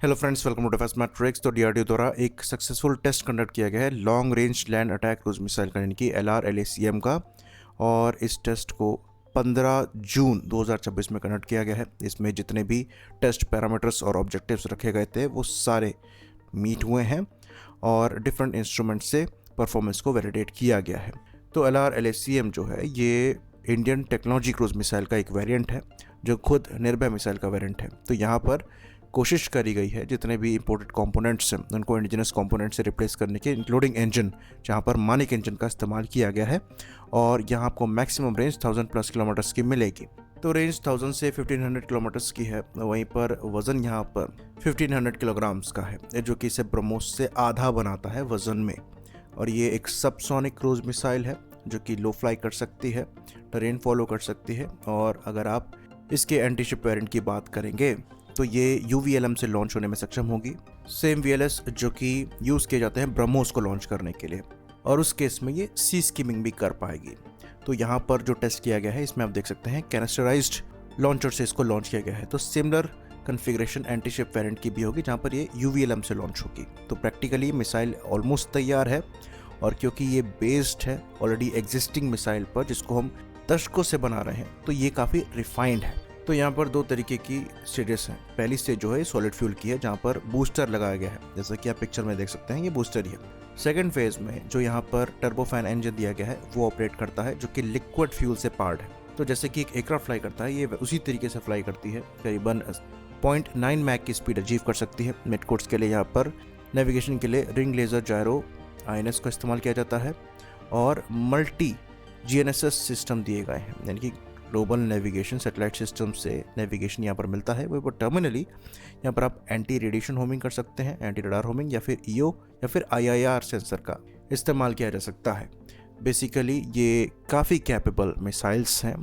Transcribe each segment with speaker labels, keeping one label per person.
Speaker 1: Hello friends, welcome to Defence Matrix. तो DRDO द्वारा एक सक्सेसफुल टेस्ट कंडक्ट किया गया है long range land attack cruise missile का, यानी कि LRLACM का। और इस टेस्ट को 15 जून 2026 में कंडक्ट किया गया है। इसमें जितने भी टेस्ट पैरामीटर्स और ऑब्जेक्टिव्स रखे गए थे वो सारे मीट हुए हैं और डिफरेंट इंस्ट्रूमेंट से परफॉर्मेंस को वैलिडेट किया गया है। तो LRLACM जो है ये इंडियन टेक्नोलॉजी क्रूज मिसाइल का एक वेरिएंट है जो खुद निर्भय मिसाइल का वेरिएंट है। तो यहाँ पर कोशिश करी गई है जितने भी इंपोर्टेड कंपोनेंट्स हैं उनको इंडिजिनस कंपोनेंट से रिप्लेस करने के, इंक्लूडिंग इंजन, जहाँ पर मानिक इंजन का इस्तेमाल किया गया है। और यहाँ आपको मैक्सिमम रेंज 1000+ किलोमीटर्स की मिलेगी। तो रेंज 1000 से 1500 किलोमीटर्स की है। वहीं पर वज़न यहाँ पर 1500 किलोग्राम्स का है, जो कि इसे ब्रह्मोस से आधा बनाता है वज़न में। और ये एक सबसोनिक क्रूज मिसाइल है जो कि लो फ्लाई कर सकती है, टेरेन फॉलो कर सकती है। और अगर आप इसके एंटी शिप वेरिएंट की बात करेंगे तो ये UVLM से लॉन्च होने में सक्षम होगी, सेम VLS जो कि यूज़ किए जाते हैं ब्रह्मोस को लॉन्च करने के लिए। और उस केस में ये सी स्कीमिंग भी कर पाएगी। तो यहाँ पर जो टेस्ट किया गया है इसमें आप देख सकते हैं कैनिस्टराइज्ड लॉन्चर से इसको लॉन्च किया गया है। तो similar configuration anti ship variant की भी होगी जहाँ पर ये UVLM से लॉन्च होगी। तो प्रैक्टिकली मिसाइल ऑलमोस्ट तैयार है। और क्योंकि ये बेस्ड है ऑलरेडी एग्जिस्टिंग मिसाइल पर जिसको हम दशकों से बना रहे हैं, तो ये काफ़ी रिफाइंड है। तो यहाँ पर दो तरीके की स्टेजेस हैं। पहली स्टेज जो है सॉलिड फ्यूल की है जहाँ पर बूस्टर लगाया गया है, जैसा कि आप पिक्चर में देख सकते हैं ये बूस्टर ही है। सेकंड फेज में जो यहाँ पर टर्बोफैन इंजन दिया गया है वो ऑपरेट करता है, जो कि लिक्विड फ्यूल से पार्ड है। तो जैसे कि एक एयरक्राफ्ट फ्लाई करता है, ये उसी तरीके से फ्लाई करती है। करीबन 0.9 मैक की स्पीड अचीव कर सकती है। मिड कोर्स के लिए यहाँ पर नेविगेशन के लिए रिंग लेजर जायरो INS का इस्तेमाल किया जाता है। और मल्टी GNSS सिस्टम दिए गए हैं, यानी कि ग्लोबल नेविगेशन सैटेलाइट सिस्टम से नेविगेशन यहाँ पर मिलता है। वो टर्मिनली यहाँ पर आप एंटी रेडिएशन होमिंग कर सकते हैं, एंटी रडार होमिंग, या फिर EO या फिर IIR सेंसर का इस्तेमाल किया जा सकता है। बेसिकली ये काफ़ी कैपेबल मिसाइल्स हैं।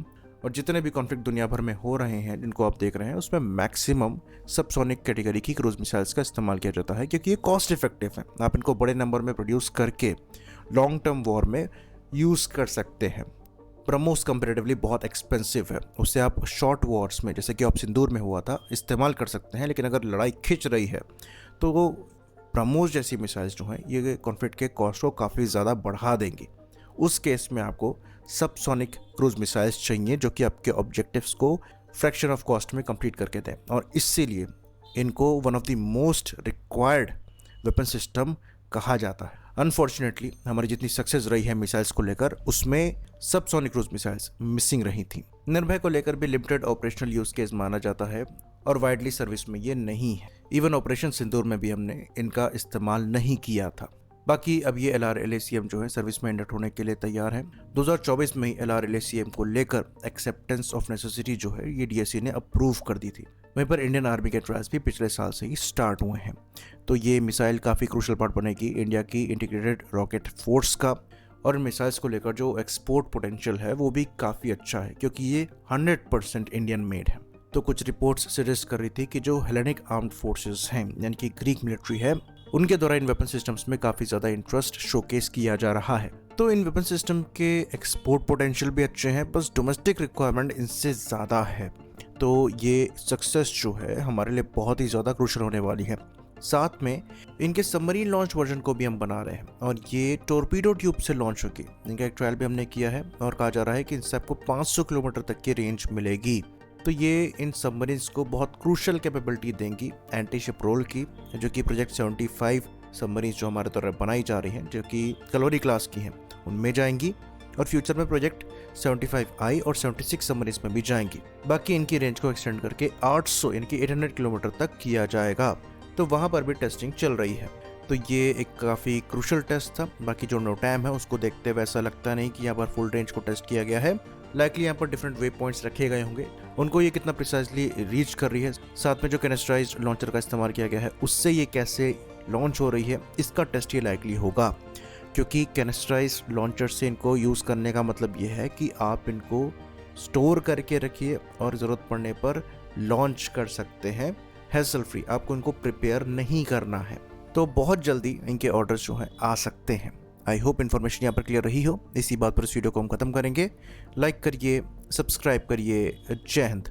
Speaker 1: और जितने भी कॉन्फ्लिक्ट दुनिया भर में हो रहे हैं जिनको आप देख रहे हैं उसमें मैक्सिमम सबसोनिक कैटेगरी की क्रूज मिसाइल्स का इस्तेमाल किया जाता है, क्योंकि ये कॉस्ट इफेक्टिव है। आप इनको बड़े नंबर में प्रोड्यूस करके लॉन्ग टर्म वॉर में यूज़ कर सकते हैं। ब्रह्मोस कंपेरेटिवली बहुत एक्सपेंसिव है, उससे आप शॉर्ट वॉर्स में, जैसे कि आप सिंदूर में हुआ था, इस्तेमाल कर सकते हैं। लेकिन अगर लड़ाई खिंच रही है तो वो ब्रह्मोस जैसी मिसाइल्स जो हैं ये कॉन्फ्लिक्ट के कॉस्ट को काफ़ी ज़्यादा बढ़ा देंगी। उस केस में आपको सबसोनिक क्रूज मिसाइल्स चाहिए जो कि आपके ऑब्जेक्टिव्स को फ्रैक्शन ऑफ कॉस्ट में कंप्लीट करके दें। और इसीलिए इनको one of the most required weapon system कहा जाता है। अनफॉर्चुनेटली हमारी जितनी सक्सेस रही है मिसाइल्स को लेकर उसमें सबसोनिक क्रूज मिसाइल्स मिसिंग रही थी। निर्भय को लेकर भी लिमिटेड ऑपरेशनल यूज केस माना जाता है और वाइडली सर्विस में ये नहीं है। इवन ऑपरेशन सिंदूर में भी हमने इनका इस्तेमाल नहीं किया था। बाकी अब ये LRLACM जो है सर्विस में इंडक्ट होने के लिए तैयार है। 2024 में ही LRLACM को लेकर एक्सेप्टेंस ऑफ नेसेसिटी जो है ये DSC ने अप्रूव कर दी थी। वहीं पर इंडियन आर्मी के ट्रायल्स भी पिछले साल से ही स्टार्ट हुए हैं। तो ये मिसाइल काफ़ी क्रूशल पार्ट बनेगी इंडिया की इंटीग्रेटेड रॉकेट फोर्स का। और इन मिसाइल्स को लेकर जो एक्सपोर्ट पोटेंशियल है वो भी काफ़ी अच्छा है, क्योंकि ये 100% इंडियन मेड है। तो कुछ रिपोर्ट्स सजेस्ट कर रही थी कि जो हेलेनिक आर्म्ड फोर्सेस हैं, यानी कि ग्रीक मिलिट्री है, उनके द्वारा इन वेपन सिस्टम्स में काफ़ी ज़्यादा इंटरेस्ट शोकेस किया जा रहा है। तो इन वेपन सिस्टम के एक्सपोर्ट पोटेंशियल भी अच्छे हैं, बस डोमेस्टिक रिक्वायरमेंट इनसे ज़्यादा है। तो ये सक्सेस जो है हमारे लिए बहुत ही ज़्यादा क्रूशल होने वाली है। साथ में इनके सबमरीन लॉन्च वर्जन को भी हम बना रहे हैं और ये टॉर्पीडो ट्यूब से लॉन्च होगी। इनका एक ट्रायल भी हमने किया है और कहा जा रहा है कि इनसे आपको 500 किलोमीटर तक की रेंज मिलेगी। तो ये इन सबमरीन्स को बहुत क्रूशल कैपेबिलिटी देंगी एंटी शिप रोल की, जो कि प्रोजेक्ट 75 सबमरीन्स जो हमारे द्वारा बनाई जा रही हैं जो कि कलोरी क्लास की हैं उनमें जाएंगी। और फ्यूचर में प्रोजेक्ट 75I और 76 सबमरीन्स में भी जाएंगी। बाकी इनकी रेंज को एक्सटेंड करके 800 यानी कि 800 किलोमीटर तक किया जाएगा। तो वहाँ पर भी टेस्टिंग चल रही है। तो ये एक काफ़ी क्रूशल टेस्ट था। बाकी जो नोटैम है उसको देखते हुए ऐसा लगता नहीं कि यहाँ पर फुल रेंज को टेस्ट किया गया है। लाइकली यहाँ पर डिफरेंट वे पॉइंट्स रखे गए होंगे, उनको ये कितना प्रिसाइजली रीच कर रही है, साथ में जो कैनिस्टराइज्ड लॉन्चर का इस्तेमाल किया गया है उससे ये कैसे लॉन्च हो रही है, इसका टेस्ट ये लाइकली होगा। क्योंकि कैनिस्टराइज्ड लॉन्चर से इनको यूज़ करने का मतलब ये है कि आप इनको स्टोर करके रखिए और ज़रूरत पड़ने पर लॉन्च कर सकते हैं हैसल फ्री। आपको इनको प्रिपेयर नहीं करना है। तो बहुत जल्दी इनके ऑर्डर्स जो हैं आ सकते हैं। आई होप इन्फॉर्मेशन यहाँ पर क्लियर रही हो। इसी बात पर इस वीडियो को हम खत्म करेंगे। लाइक करिए, सब्सक्राइब करिए। जय हिंद।